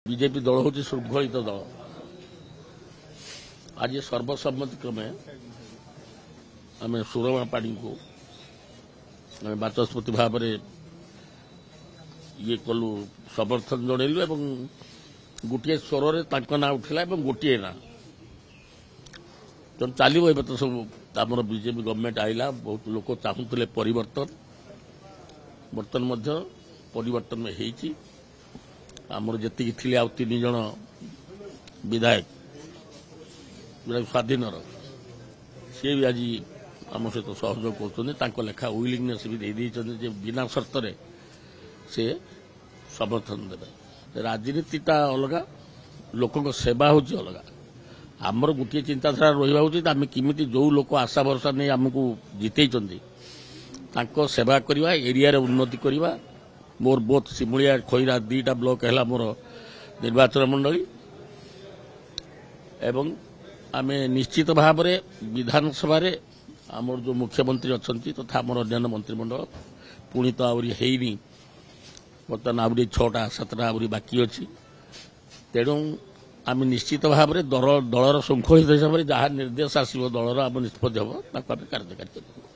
BJP दल हूँ श्रृंखलित दल। आज सर्वसम्मति क्रमे आम सुरमा पाणी को बाचस्पति भाव में ये कलु समर्थन जनइलु एवं गोटे स्वर ना उठिला गोटे ना तो चलो ए तो सब आम बीजेपी गवर्नमेंट आइला बहुत लोग चाहूले परिवर्तन बर्तमान परिवर्तन में होती आमर जी थी आ 3 जन विधायक स्वाधीन सी भी आज आम सहित सहयोग कर लेखा विलिंगनेस भी दे बिना सर्त से समर्थन देवे। राजनीतिटा अलग लोक सेवा हूँ अलग आमर गोटे चिंताधारा रहा उचित आम किमिति जो लोक आशा भरसा नहीं आमको जिते सेवा करवा एरिया उन्नति करवा। मोर बोथ सिमुलिया खईरा 2टा ब्लॉक है मोर निर्वाचन मंडली एवं आम निश्चित भाव में विधानसभा आमर जो मुख्यमंत्री अच्छा तथा आमर अन्य मंत्रिमंडल पुणी तो आहरी है बर्तमान आहरी 6टा 7टा आहरी बाकी अच्छी तेणु आम निश्चित भाव में दलर श्रृंखलित हिसाब से जहाँ निर्देश आसो दलर आम निष्पत्ति हम कार्यकारी करूँ।